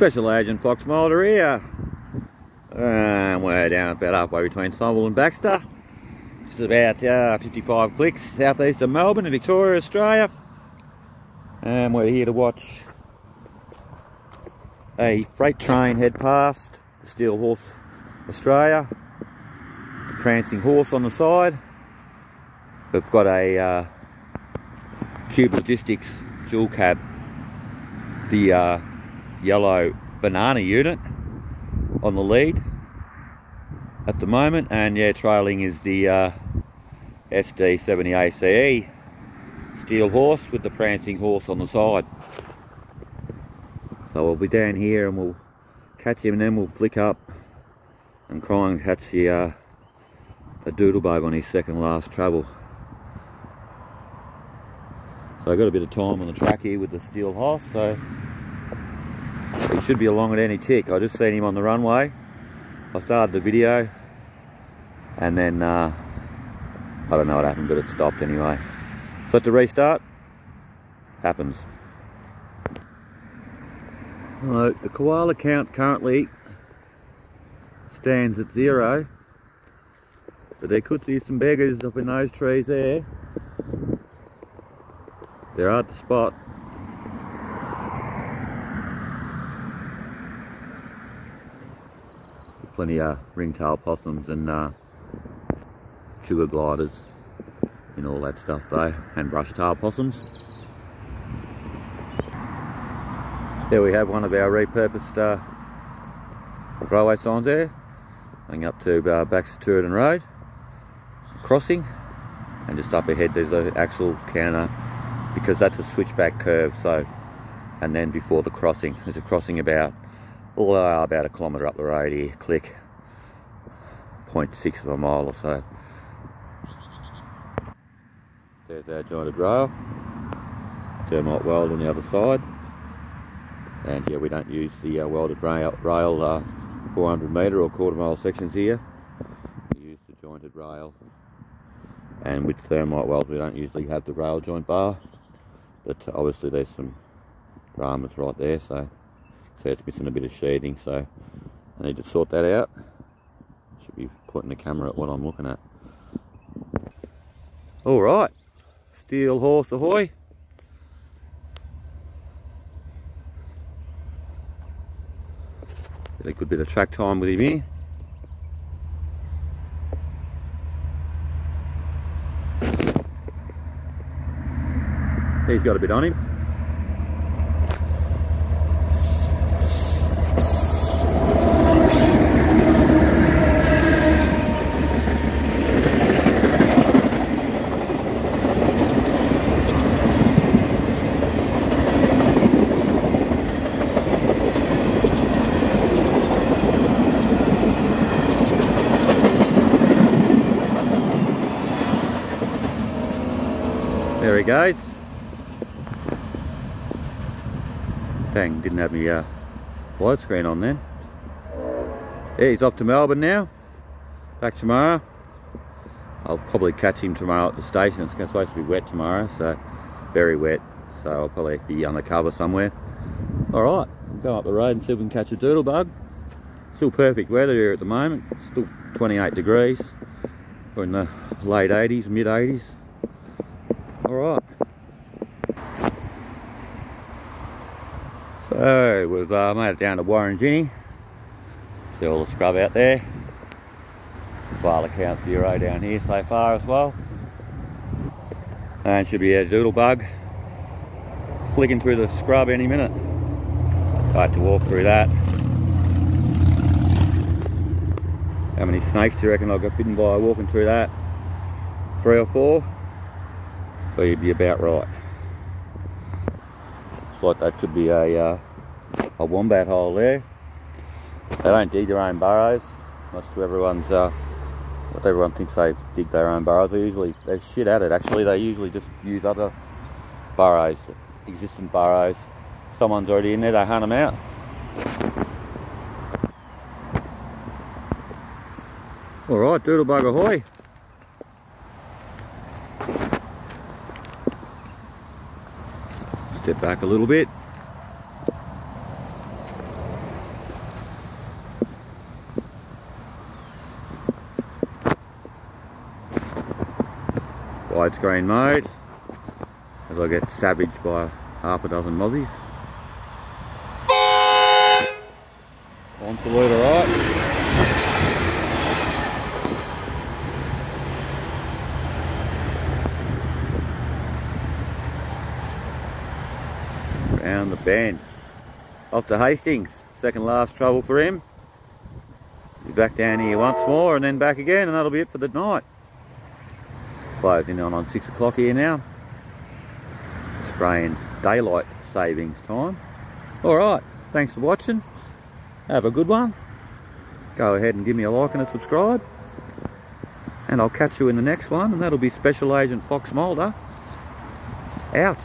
Special Agent Fox Mulder here. And we're down about halfway between Thomble and Baxter. It's about 55 clicks southeast of Melbourne in Victoria, Australia. And we're here to watch a freight train head past Steel Horse Australia. A prancing horse on the side. We've got a Cube Logistics dual cab, the yellow banana unit on the lead at the moment, and yeah, trailing is the SD70 ACE Steel Horse with the prancing horse on the side. So we'll be down here and we'll catch him, and then we'll flick up and try and catch the Doodlebug on his second last travel. So I've got a bit of time on the track here with the Steel Horse, so he should be along at any tick. I just seen him on the runway. I started the video and then I don't know what happened, but it stopped anyway. So to restart, happens. Well, the koala count currently stands at 0, but there could see some beggars up in those trees there. They're hard to spot. Plenty of ringtail possums and sugar gliders and all that stuff though, and brush-tail possums. There we have one of our repurposed railway signs there, going up to Baxter Road, crossing, and just up ahead there's the actual counter, because that's a switchback curve. So, and then before the crossing, there's a crossing about a kilometre up the road here, click, 0.6 of a mile or so. There's our jointed rail, thermite weld on the other side, and yeah, we don't use the welded rail 400 metre or quarter mile sections here. We use the jointed rail, and with thermite welds we don't usually have the rail joint bar, but obviously there's some dramas right there, so it's missing a bit of sheathing, so I need to sort that out. Should be pointing the camera at what I'm looking at. Alright, Steel Horse ahoy. Get a good bit of track time with him here. He's got a bit on him. There he goes. Dang, didn't have my widescreen on then. Yeah, he's off to Melbourne now. Back tomorrow. I'll probably catch him tomorrow at the station. It's supposed to be wet tomorrow, so very wet. So I'll probably be undercover somewhere. Alright, we'll go up the road and see if we can catch a Doodlebug. Still perfect weather here at the moment. Still 28 degrees. We're in the late 80s, mid 80s. Alright. So we've made it down to Warranginne. See all the scrub out there. Koala count 0 down here so far as well. And should be a Doodlebug flicking through the scrub any minute. I had to walk through that. How many snakes do you reckon I got bitten by walking through that? 3 or 4? So you'd be about right. Looks like that could be a wombat hole there. They don't dig their own burrows. Much to everyone's what everyone thinks they dig their own burrows. They're shit at it actually. They usually just use other burrows, existing burrows. Someone's already in there, they hunt them out. Alright, Doodlebug ahoy. Step back a little bit. widescreen mode as I get savaged by half a dozen mozzies. On salute, alright. Round the bend. Off to Hastings. Second last trouble for him. Be back down here once more and then back again, and that'll be it for the night. It's closing on 6 o'clock here now. Australian daylight savings time. Alright, thanks for watching. Have a good one. Go ahead and give me a like and a subscribe. And I'll catch you in the next one, and that'll be Special Agent Fox Mulder out.